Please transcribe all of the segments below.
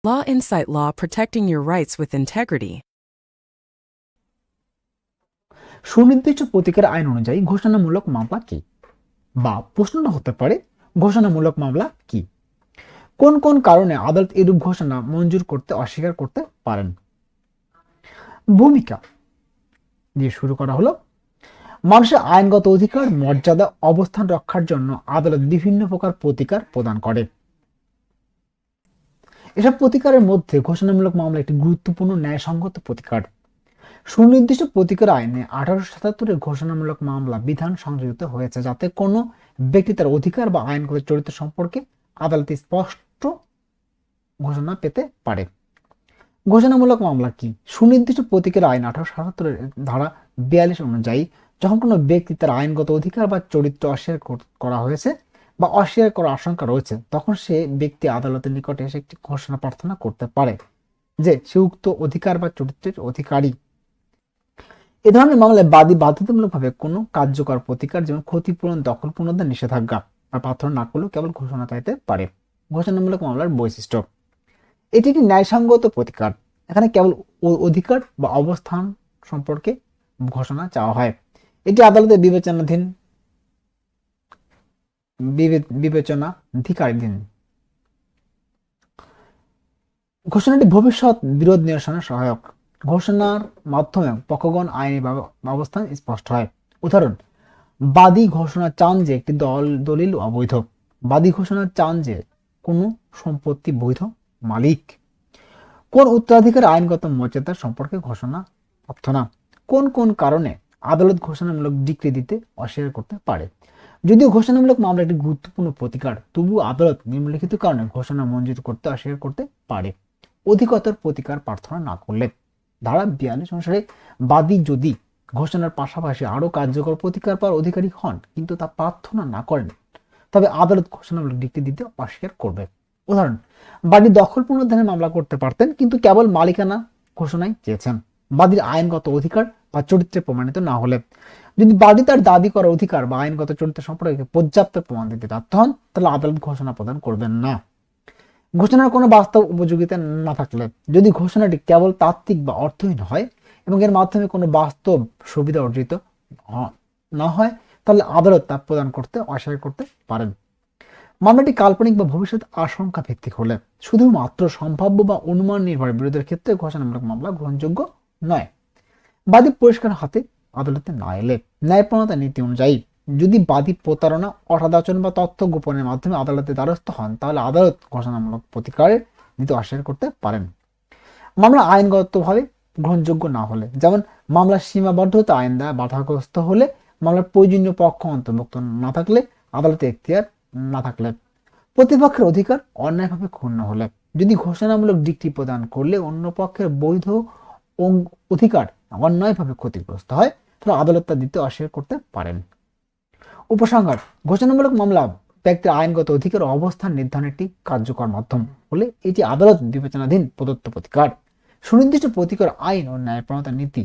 Law Insight Law, protecting your rights with integrity. সুনির্দিষ্ট প্রতিকার আইন অনুযায়ী ঘোষণামূলক মামলা কি? বা প্রশ্নটা হতে পারে, ঘোষণামূলক মামলা কি? কোন কোন কারণে আদালত এরূপ ঘোষণা মঞ্জুর করতে অস্বীকার করতে পারেন? ভূমিকা দিয়ে শুরু করা হলো। মানুষের আইনগত অধিকার, মর্যাদা, অবস্থান রক্ষার জন্য আদালত বিভিন্ন প্রকার প্রতিকার প্রদান করে। এসব প্রতিকারের মধ্যে ঘোষণামূলক মামলা একটি গুরুত্বপূর্ণ ন্যায়সঙ্গত প্রতিকার। সুনির্দিষ্ট প্রতিকার আইনে 1877-এর ঘোষণামূলক মামলা বিধান সংযোজিত হয়েছে, যাতে কোনো ব্যক্তি তার অধিকার বা আইনগত চরিত্র সম্পর্কে আদালতে স্পষ্ট ঘোষণা পেতে পারে। ঘোষণামূলক মামলা কি? সুনির্দিষ্ট প্রতিকার আইন 1877-এর ধারা 42 অনুযায়ী যখন কোনো ব্যক্তি তার আইনগত অধিকার বা চরিত্র অস্বীকার করা হয়েছে বা অস্বীকার করার আশঙ্কা রয়েছে, তখন সে ব্যক্তি আদালতের নিকটে এসে একটি ঘোষণা প্রার্থনা করতে পারে যে সে উক্ত অধিকার বা চরিত্রের অধিকারী। এ ধরনের মামলায় বাদী বাধ্যতামূলকভাবে কোনো কার্যকর প্রতিকার, যেমন ক্ষতিপূরণ, দখল পুনরুদ্ধার, নিষেধাজ্ঞা বা প্রার্থনা না করলেও কেবল ঘোষণা চাইতে পারে। ঘোষণামূলক মামলার বৈশিষ্ট্য: এটি একটি ন্যায়সঙ্গত প্রতিকার। এখানে কেবল অধিকার বা অবস্থান সম্পর্কে ঘোষণা চাওয়া হয়। এটি আদালতের বিবেচনাধিকারীধীন। ঘোষণাটি ভবিষ্যৎ বিরোধ নিরসনে সহায়ক। ঘোষণার মাধ্যমে পক্ষগণ আইনি অবস্থান স্পষ্ট হয়। উদাহরণ: বাদী ঘোষণা চান যে একটি দলিল অবৈধ। বাদী ঘোষণা চান যে কোনো সম্পত্তি বৈধ মালিক। কোন উত্তরাধিকার আইনগত মর্যাদা সম্পর্কে ঘোষণা প্রার্থনা। কোন কোন কারণে আদালত ঘোষণামূলক ডিক্রি দিতে অস্বীকার করতে পারে। যদিও ঘোষণামূলক মামলা একটি গুরুত্বপূর্ণ প্রতিকার, তবুও আদালত নিম্নলিখিত কারণে ঘোষণা মঞ্জুর করতে অস্বীকার করতে পারে। অধিকতর প্রতিকার প্রার্থনা না করলে। ধারা 42 অনুসারে বাদী যদি ঘোষণার পাশাপাশি আরো কার্যকর প্রতিকার পাওয়ার অধিকারী হন কিন্তু তা প্রার্থনা না করেন, তবে আদালত ঘোষণামূলক ডিক্রি দিতে অস্বীকার করবে। উদাহরণ: বাদী দখল পুনরুদ্ধারের মামলা করতে পারতেন, কিন্তু কেবল মালিকানা ঘোষণাই চেয়েছেন, বাদীর আইনগত অধিকার বা চরিত্রে প্রমাণিত না হলে। যদি বাদী তার দাবি করা অধিকার বা আইনগত চরিত্র সম্পর্কে পর্যাপ্ত প্রমাণ দিতে ব্যর্থ হন, তাহলে আদালত ঘোষণা প্রদান করবেন না। ঘোষণার কোনো বাস্তব উপযোগিতা না থাকলে। যদি ঘোষণাটি কেবল তাত্ত্বিক বা অর্থহীন হয় এবং এর মাধ্যমে কোনো বাস্তব সুবিধা অর্জিত না হয়, তাহলে আদালত তা প্রদান করতে অস্বীকার করতে পারেন। মামলাটি কাল্পনিক বা ভবিষ্যৎ আশঙ্কা ভিত্তিক হলে, শুধুমাত্র সম্ভাব্য বা অনুমান নির্ভর বিরোধের ক্ষেত্রে ঘোষণামূলক মামলা গ্রহণযোগ্য নয়। বাদী পরিষ্কার হাতে আদালতে না এলে। ন্যায়প্রণতা নীতি অনুযায়ী যদি বাদী প্রতারণা, অসদাচরণ বা তথ্য গোপনের মাধ্যমে আদালতে দ্বারস্থ হন, তাহলে আদালত ঘোষণামূলক প্রতিকারের নীতি অস্বীকার করতে পারেন। মামলা আইনগতভাবে গ্রহণযোগ্য না হলে, যেমন মামলার সীমাবদ্ধতা আইন দ্বারা বাধাগ্রস্ত হলে, মামলার প্রয়োজনীয় পক্ষ অন্তর্ভুক্ত না থাকলে, আদালতে এখতিয়ার না থাকলে, প্রতিপক্ষের অধিকার অন্যায়ভাবে ক্ষুণ্ণ হলে, যদি ঘোষণামূলক ডিক্রি প্রদান করলে অন্য পক্ষের বৈধ অধিকার অন্যায়ভাবে ক্ষতিগ্রস্ত হয়, তাহলে আদালত তা দিতে অস্বীকার করতে পারেন। উপসংহার: ঘোষণামূলক মামলা ব্যক্তির আইনগত অধিকার ও অবস্থান নির্ধারণের একটি কার্যকর মাধ্যম হলে এটি আদালত বিবেচনাধীন প্রদত্ত প্রতিকার। সুনির্দিষ্ট প্রতিকার আইন ও ন্যায়প্রণতা নীতি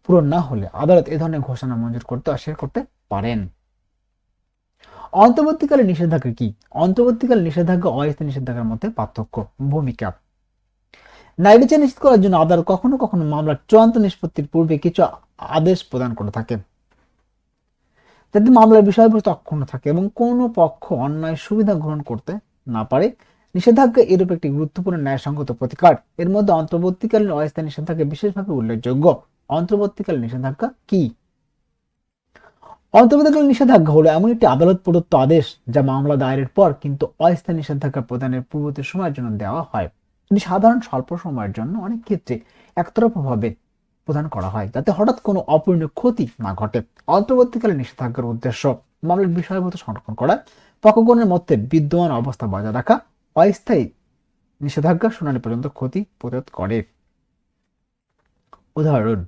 পূরণ না হলে আদালত এ ধরনের ঘোষণা মঞ্জুর করতে অস্বীকার করতে পারেন। অন্তর্বর্তীকালীন নিষেধাজ্ঞা কি? অন্তর্বর্তীকালীন নিষেধাজ্ঞা অস্থায়ী নিষেধাজ্ঞার মধ্যে পার্থক্য। ভূমিকা: ন্যায় বিচার নিশ্চিত করার জন্য আদালত কখনো কখনো মামলার চূড়ান্ত নিষ্পত্তির পূর্বে কিছু আদেশ প্রদান করে থাকে, যাতে মামলার বিষয়বস্তু অক্ষুণ্ণ থাকে এবং কোনো পক্ষ অন্যায় সুবিধা গ্রহণ করতে না পারে। নিষেধাজ্ঞা এরূপ একটি গুরুত্বপূর্ণ ন্যায়সঙ্গত প্রতিকার। এর মধ্যে অন্তর্বর্তীকালীন অস্থায়ী নিষেধাজ্ঞা বিশেষভাবে উল্লেখযোগ্য। অন্তর্বর্তীকালীন নিষেধাজ্ঞা কি? অন্তর্বর্তীকালীন নিষেধাজ্ঞা হলো এমন একটি আদালত প্রদত্ত আদেশ যা মামলা দায়েরের পর কিন্তু অস্থায়ী নিষেধাজ্ঞা প্রদানের পূর্ববর্তী সময়ের জন্য দেওয়া হয়। যদি সাধারণ স্বল্প সময়ের জন্য, অনেক ক্ষেত্রে একতরফাভাবে প্রদান করা হয়, যাতে হঠাৎ কোনো অপূরণীয় ক্ষতি না ঘটে। অন্তর্বর্তীকালীন নিষেধাজ্ঞার উদ্দেশ্য মামলার বিষয়বস্তু সংরক্ষণ করা, পক্ষগণের মধ্যে বিদ্যমান অবস্থা বজায় রাখা। অস্থায়ী নিষেধাজ্ঞা শুনানি পর্যন্ত ক্ষতি প্রতিরোধ করে। উদাহরণ: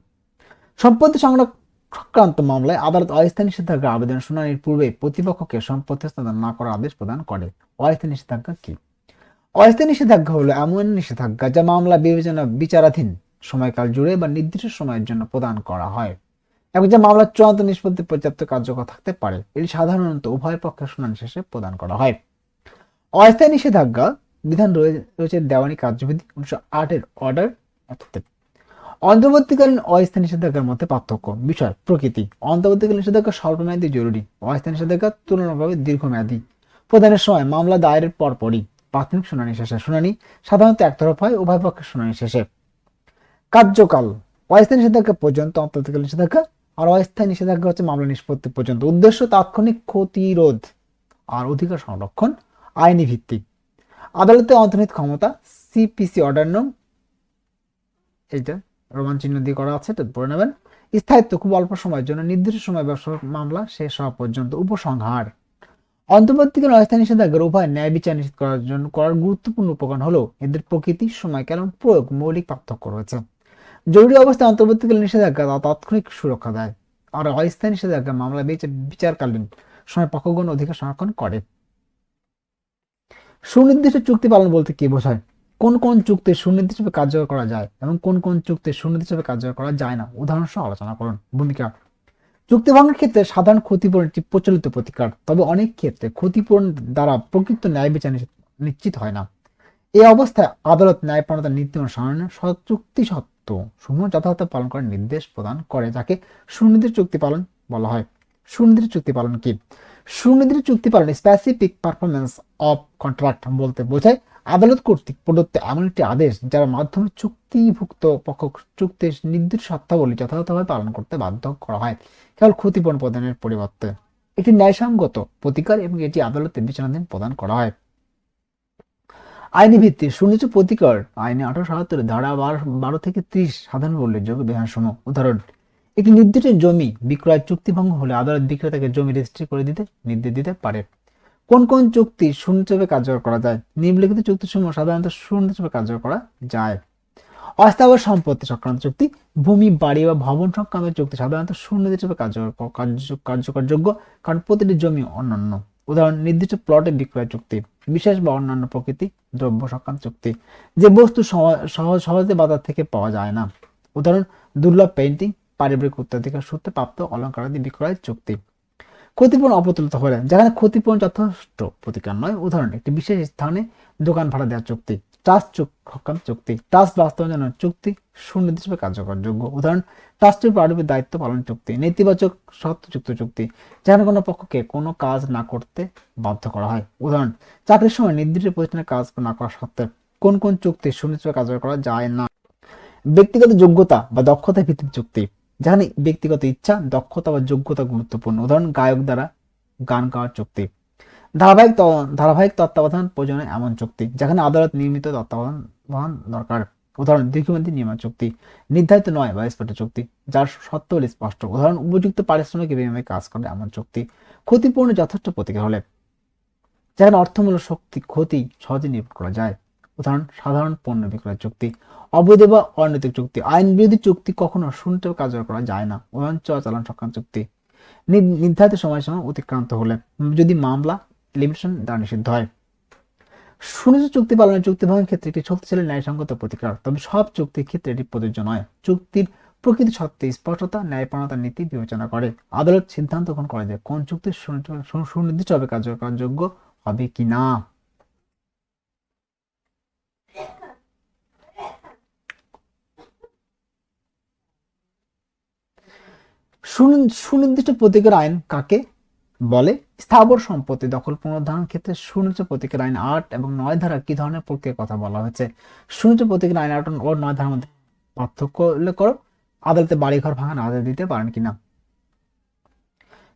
সম্পত্তি সংক্রান্ত মামলায় আদালত অস্থায়ী নিষেধাজ্ঞা আবেদন শুনানির পূর্বে প্রতিপক্ষকে সম্পত্তি হস্তান্তর না করার আদেশ প্রদান করে। অস্থায়ী নিষেধাজ্ঞা কি? অস্থায়ী নিষেধাজ্ঞা হলো এমন নিষেধাজ্ঞা যা মামলা বিচারাধীন সময়কাল জুড়ে বা নির্দিষ্ট সময়ের জন্য প্রদান করা হয় এবং যা মামলার চূড়ান্ত নিষ্পত্তি পর্যাপ্ত কার্যকর থাকতে পারে। এটি সাধারণত উভয় পক্ষের শুনানি শেষে প্রদান করা হয়। অস্থায়ী নিষেধাজ্ঞা বিধান রয়েছে দেওয়ানি কার্যবিধি 1908 অর্ডার। অন্তর্বর্তীকালীন অস্থায়ী নিষেধাজ্ঞার মধ্যে পার্থক্য। বিষয় প্রকৃতি। অন্তর্বর্তীকালীন নিষেধাজ্ঞা স্বল্পমেয়াদী জরুরি, অস্থায়ী নিষেধাজ্ঞা তুলনামূলকভাবে দীর্ঘমেয়াদী। প্রদানের সময় মামলা দায়েরের পরপরই, প্রাথমিক শুনানি শেষে। শুনানি সাধারণত একতরফা হয়, উভয় পক্ষের শুনানি শেষে। কার্যকাল অস্থায়ী নিষেধাজ্ঞা পর্যন্ত অন্তর্বর্তীকালীন নিষেধাজ্ঞা, আর অস্থায়ী নিষেধাজ্ঞা হচ্ছে মামলা নিষ্পত্তি পর্যন্ত। উদ্দেশ্য তাৎক্ষণিক ক্ষতিরোধ আর অধিকার সংরক্ষণ, আইনি ভিত্তিক। আদালতে অন্তর্নিহিত ক্ষমতা সিপিসি অর্ডার নং, এইটা রোমান চিহ্ন দিয়ে করা আছে, এটা পড়ে নেবেন। স্থায়িত্ব খুব অল্প সময়ের জন্য, নির্দিষ্ট সময় ব্যবসা মামলা শেষ হওয়া পর্যন্ত। উপসংহার অন্তর্বর্তীকালীন অস্থায়ী নিষেধাজ্ঞার উভয় ন্যায় বিচার নিশ্চিত করার জন্য করার গুরুত্বপূর্ণ উপকরণ হলো এদের প্রকৃতি, সময়কাল এবং প্রয়োগ মৌলিক পার্থক্য রয়েছে। জরুরি অবস্থায় অন্তর্বর্তীকালীন নিষেধাজ্ঞা তাৎক্ষণিক সুরক্ষা দেয়, আর অস্থায়ী নিষেধাজ্ঞা মামলা বিচারকালীন সময় পক্ষগণ অধিকার সংরক্ষণ করে। সুনির্দিষ্ট চুক্তি পালন বলতে কি বোঝায়? কোন কোন চুক্তি সুনির্দিষ্টভাবে কার্যকর করা যায় এবং কোন কোন চুক্তি সুনির্দিষ্টভাবে কার্যকর করা যায় না, উদাহরণ সহ আলোচনা করুন। ভূমিকা চুক্তি ভঙ্গের ক্ষেত্রে সাধারণ ক্ষতিপূরণ একটি প্রচলিত প্রতিকার, তবে অনেক ক্ষেত্রে ক্ষতিপূরণ দ্বারা প্রকৃত ন্যায় বিচার নিশ্চিত হয় না। এই অবস্থায় আদালত ন্যায়পরণতার নীতি অনুসরণে চুক্তি সত্ত্ব সমূহ যথাযথ পালন করার নির্দেশ প্রদান করে, যাকে সুনির্দিষ্ট চুক্তি পালন বলা হয়। সুনির্দিষ্ট চুক্তি পালন কি? সুনির্দিষ্ট চুক্তি পালন স্পেসিফিক পারফরমেন্স অফ কন্ট্রাক্ট বলতে বোঝায় আদালত কর্তৃক প্রদত্ত এমন একটি আদেশ যার মাধ্যমে চুক্তিভুক্ত পক্ষ চুক্তির নির্দিষ্ট শর্তাবলী যথাযথভাবে পালন করতে বাধ্য করা হয়, কেবল ক্ষতিপূরণ প্রদানের পরিবর্তে। এটি ন্যায়সঙ্গত প্রতিকার এবং এটি আদালতে বিচারাধীন প্রদান করা হয়। আইনি ভিত্তি সুনির্দিষ্ট প্রতিকার আইনে 1877 ধারা 12 থেকে 30 সাধারণ উল্লেখযোগ্য বিধানসমূহ। উদাহরণ: একটি নির্দিষ্ট জমি বিক্রয় চুক্তি ভঙ্গ হলে আদালত বিক্রেতাকে জমি রেজিস্ট্রি করে দিতে নির্দেশ দিতে পারে। কোন কোন চুক্তি সুনির্দিষ্টভাবে কার্যকর করা যায়? নিম্নলিখিত চুক্তিসমূহ সাধারণত সুনির্দিষ্টভাবে কার্যকর করা যায়। অস্থাবর সম্পত্তি সংক্রান্ত চুক্তি, ভূমি, বাড়ি বা ভবন সংক্রান্ত চুক্তি সাধারণত সুনির্দিষ্টভাবে কার্যকরযোগ্য, কারণ প্রতিটি জমি অন্যান্য। উদাহরণ: নির্দিষ্ট প্লটে বিক্রয় চুক্তি। বিশেষ বা অন্যান্য প্রকৃতি দ্রব্য সংক্রান্ত চুক্তি, যে বস্তু সহজে বাজার থেকে পাওয়া যায় না। উদাহরণ: দুর্লভ পেইন্টিং, পারিবারিক উত্তরাধিকার সূত্রে প্রাপ্ত অলঙ্কারাদি বিক্রয় চুক্তি। ক্ষতিপূরণ অপ্রতুলিত হলে, যেখানে ক্ষতিপূরণ যথেষ্ট প্রতিকার নয়। উদাহরণ: একটি বিশেষ স্থানে দোকান ভাড়া দেওয়ার চুক্তি। ট্রাস্ট সংক্রান্ত চুক্তি, ট্রাস্ট বাস্তবায়নের চুক্তি সুনির্দিষ্টভাবে কার্যকরযোগ্য। উদাহরণ: ট্রাস্টের পারিবারিক দায়িত্ব পালন চুক্তি। নেতিবাচক শর্তযুক্ত চুক্তি, যেখানে কোনো পক্ষকে কোনো কাজ না করতে বাধ্য করা হয়। উদাহরণ: চাকরির সময় নির্দিষ্ট প্রতিষ্ঠানে কাজ না করা সত্ত্বে। কোন কোন চুক্তি সুনির্দিষ্টভাবে কার্যকর করা যায় না? ব্যক্তিগত যোগ্যতা বা দক্ষতা ভিত্তিক চুক্তি, যেখানে ব্যক্তিগত ইচ্ছা, দক্ষতা বা যোগ্যতা গুরুত্বপূর্ণ। উদাহরণ: গায়ক দ্বারা গান গাওয়ার চুক্তি। ধারাবাহিক তত্ত্বাবধান প্রয়োজনে এমন চুক্তি, যেখানে আদালত নিয়মিত তত্ত্বাবধান দরকার। উদাহরণ: দীর্ঘমেয়াদী নির্মাণ চুক্তি। নির্ধারিত নয় বা স্পষ্ট চুক্তি, যার শর্তাবলী স্পষ্ট। উদাহরণ: উপযুক্ত পারিশ্রমিক বিনিময়ে কাজ করে এমন চুক্তি। ক্ষতিপূরণের যথেষ্ট প্রতিকার হলে, যেখানে অর্থমূলক ক্ষতি সহজে নির্ভর করা যায়। উদাহরণ: সাধারণ পণ্য বিক্রয় চুক্তি। অবৈধ বা অনৈতিক চুক্তি, আইন বিরোধী চুক্তি কখনো সুনির্দিষ্ট কার্যকর করা যায় না। উদাহরণ: চোরাচালান সংক্রান্ত চুক্তি। নির্ধারিত সময়সীমা অতিক্রান্ত হলে, যদি মামলা লিমিটেশন দ্বারা নিষিদ্ধ হয়। সুনির্দিষ্ট চুক্তি পালনের চুক্তি ভঙ্গের ক্ষেত্রে একটি শক্তিশালী ন্যায়সঙ্গত প্রতিকার, তবে সব চুক্তির ক্ষেত্রে এটি প্রযোজ্য নয়। চুক্তির প্রকৃতি সত্ত্বে স্পষ্টতা, ন্যায়পরণতার নীতি বিবেচনা করে আদালত সিদ্ধান্ত গ্রহণ করে যে কোন চুক্তি সুনির্দিষ্টভাবে কার্যকরযোগ্য হবে কিনা। সুনির্দিষ্ট প্রতিকার আইন কাকে বলে? স্থাবর সম্পত্তি দখল পুনরুদ্ধারের ক্ষেত্রে সুনির্দিষ্ট প্রতিকার আইন 8 এবং 9 ধারা কি ধরনের প্রক্রিয়ার কথা বলা হয়েছে? সুনির্দিষ্ট প্রতিকার আইন 8 ও 9 ধারার মধ্যে পার্থক্য উল্লেখ করো। আদালতে বাড়িঘর ভাঙার আদেশ দিতে পারেন কিনা?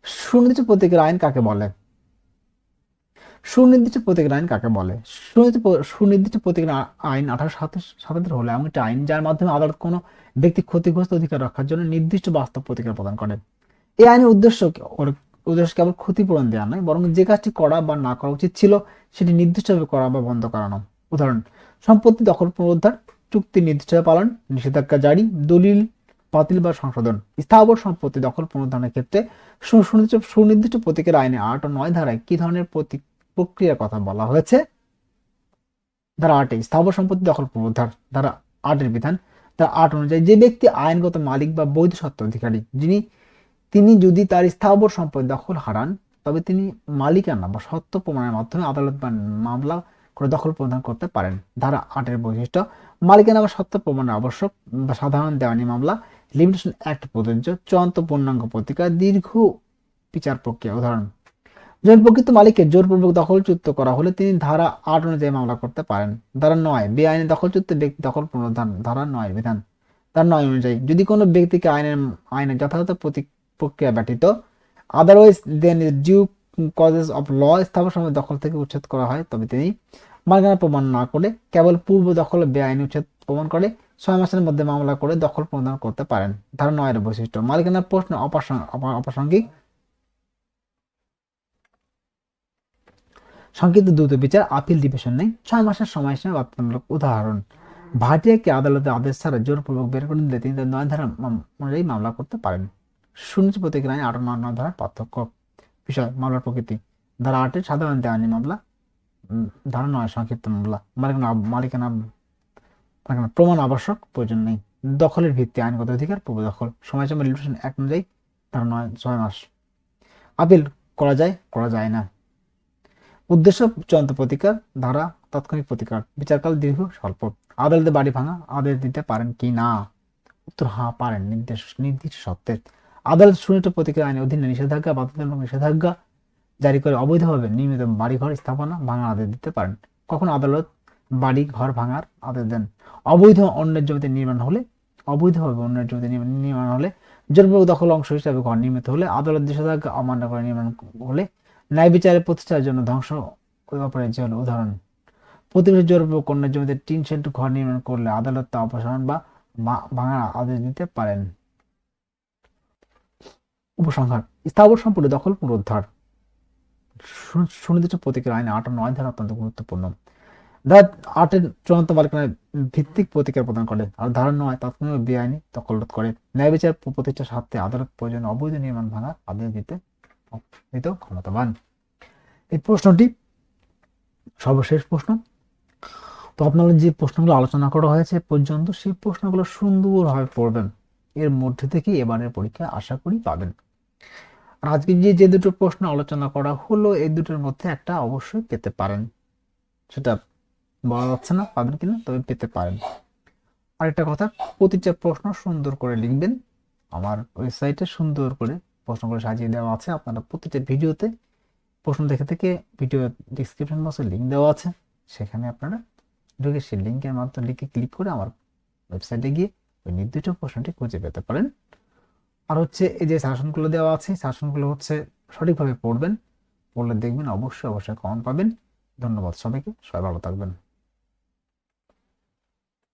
সুনির্দিষ্ট প্রতিকার আইন কাকে বলে? সুনির্দিষ্ট প্রতিকার আইন কাকে বলে? সুনির্দিষ্ট প্রতিকার আইন 1877 হলো এমন একটি আইন যার মাধ্যমে আদালত কোনো ব্যক্তি ক্ষতিগ্রস্ত অধিকার রক্ষার জন্য নির্দিষ্ট বাস্তব প্রতিকার প্রদান করে। এই আইনের উদ্দেশ্য কেবল ক্ষতিপূরণ দেওয়া নয়, বরং যে কাজটি করা বা না করা উচিত ছিল সেটি নির্দিষ্টভাবে করা বা বন্ধ করানো। উদাহরণ: সম্পত্তি দখল পুনরুদ্ধার, চুক্তি নির্দিষ্টভাবে পালন, নিষেধাজ্ঞা জারি, দলিল বাতিল বা সংশোধন। স্থাবর সম্পত্তি দখল পুনরুদ্ধারের ক্ষেত্রে সুনির্দিষ্ট প্রতিকার আইনে 8 ও 9 ধারায় কি ধরনের প্রক্রিয়ার কথা বলা হয়েছে? ধারা 8 স্থাবর সম্পত্তি দখল পুনরুদ্ধার। ধারা 8 বিধান। ধারা 8 অনুযায়ী, যে ব্যক্তি আইনগত মালিক বা বৈধ স্বত্বাধিকারী, তিনি যদি তার স্থাবর সম্পত্তি দখল হারান, তবে তিনি মালিকানা বা সত্ত্ব প্রমাণের মাধ্যমে আদালত বা মামলা করে দখল প্রদান করতে পারেন। ধারা 8-এর বৈশিষ্ট্য, মালিকানা বা সত্ত্ব প্রমাণের আবশ্যক বা সাধারণ দেওয়ানি মামলা, লিমিটেশন অ্যাক্ট প্রযোজ্য, চূড়ান্ত পূর্ণাঙ্গ প্রতিকার, দীর্ঘ বিচার প্রক্রিয়া। উদাহরণ, জমি প্রকৃত মালিকের জোরপূর্বক দখলচ্যুত করা হলে তিনি ধারা 8 অনুযায়ী মামলা করতে পারেন। ধারা 9, বেআইনি দখলচ্যুত ব্যক্তি দখল পুনরুদ্ধার। ধারা 9 বিধান, ধারা 9 অনুযায়ী যদি কোনো ব্যক্তিকে আইনের যথাযথ প্রক্রিয়া ব্যতীত otherwise than due causes of law স্থাপন সময় দখল থেকে উচ্ছেদ করা হয়, তবে তিনি মালিকানা প্রমাণ না করে কেবল পূর্ব দখল বেআইনি উচ্ছেদ প্রমাণ করে 6 মাসের মধ্যে মামলা করে দখল প্রদান করতে পারেন। ধারা 9 এর বৈশিষ্ট্য, মালিকানার প্রশ্ন অপ্রাসঙ্গিক সংক্ষিপ্ত দ্রুত বিচার, আপিল ডিভিশন নেই, 6 মাসের সময়সীমা বাধ্যতামূলক। উদাহরণ, ভাটিয়াকে আদালতে আদেশ ছাড়া জোরপূর্বক বের করে দিলে তিনি তার 9 ধারা অনুযায়ী মামলা করতে পারেন। সুনির্দিষ্ট প্রতিক্রিয়া আইন 8 ও 9 ধারার পার্থক্য। বিষয়, মামলার প্রকৃতি। ধারা 8 সাধারণ দেওয়ানি মামলা, ধারা 9 সংক্ষিপ্ত মামলা। মালিকানা প্রমাণ আবশ্যক, প্রয়োজন নেই। দখলের ভিত্তি, আইনগত অধিকার, পূর্ব দখল। সময়সীমা লিমিটেশন অ্যাক্ট অনুযায়ী ধারা 9 6 মাস। আপিল করা যায় না। উদ্দেশ্য, চূড়ান্ত প্রতিকার। ধারা, তাৎক্ষণিক প্রতিকার। বিচারকাল দীর্ঘ স্বল্প। আদালতে বাড়ি ভাঙা আদেশ দিতে পারেন কি না? উত্তর, হ্যাঁ পারেন, নির্দিষ্ট শর্তে। আদালত সুনির্দিষ্ট প্রতিকার আইনের অধীনে নিষেধাজ্ঞা, বাধ্যতামূলক নিষেধাজ্ঞা জারি করে অবৈধভাবে নির্মিত বাড়িঘর স্থাপনা ভাঙার আদেশ দিতে পারেন। কখন আদালত বাড়ি ঘর ভাঙার আদেশ দেন? অবৈধভাবে অন্যের জমিতে নির্মাণ হলে, জোরপূর্বক দখল অংশ হিসাবে ঘর নির্মিত হলে, আদালত নিষেধাজ্ঞা অমান্য করে নির্মাণ হলে, ন্যায় বিচারে প্রতিষ্ঠার জন্য ধ্বংস অপরাধ হল। উদাহরণ, প্রতিবেশী জোরপূর্বক অন্যের জমিতে টিন শেড ঘর নির্মাণ করলে আদালত তা অপসারণ বা ভাঙার আদেশ দিতে পারেন। উপসংহার, স্থাবর সম্পত্তি দখল পুনরুদ্ধার। সুনির্দিষ্ট প্রতিকার আইন 8 ও 9 ধারা অত্যন্ত গুরুত্বপূর্ণ। ধারা 8 চূড়ান্ত মালিকানা ভিত্তিক প্রতিকার প্রদান করে, আর ধারা 9 তাৎক্ষণিক বেআইনি দখল রোধ করে। ন্যায় বিচার প্রতিষ্ঠার স্বার্থে আদালত প্রয়োজনে অবৈধ নির্মাণ ভাঙার আদেশ দিতে ক্ষমতাবান। এই প্রশ্নটি সর্বশেষ প্রশ্ন। তো আপনারা যে প্রশ্নগুলো আলোচনা করা হয়েছে পর্যন্ত, সেই প্রশ্নগুলো সুন্দরভাবে পড়বেন। এর মধ্যে থেকে এবারের পরীক্ষা আশা করি পাবেন। আর আজকে যে দুটো প্রশ্ন আলোচনা করা হলো, এই দুটোর মধ্যে একটা অবশ্যই পেতে পারেন। সেটা বলা যাচ্ছে না পাবেন কিনা, তবে পেতে পারেন। আরেকটা কথা, প্রতিটা প্রশ্ন সুন্দর করে লিখবেন। আমার ওয়েবসাইটে সুন্দর করে প্রশ্নগুলো সাজিয়ে দেওয়া আছে। আপনারা প্রতিটা ভিডিওতে প্রশ্ন দেখে ভিডিও ডিসক্রিপশন বক্সে লিঙ্ক দেওয়া আছে, সেখানে আপনারা ঢুকে সেই লিঙ্কের মাধ্যমে লিখে ক্লিক করে আমার ওয়েবসাইটে গিয়ে ওই নির্দিষ্ট প্রশ্নটি খুঁজে পেতে পারেন। আর হচ্ছে এই যে সাজেশনগুলো দেওয়া আছে, সাজেশনগুলো হচ্ছে সঠিকভাবে পড়বেন, পড়লে দেখবেন অবশ্যই কমন পাবেন। ধন্যবাদ সবাইকে, সবাই ভালো থাকবেন।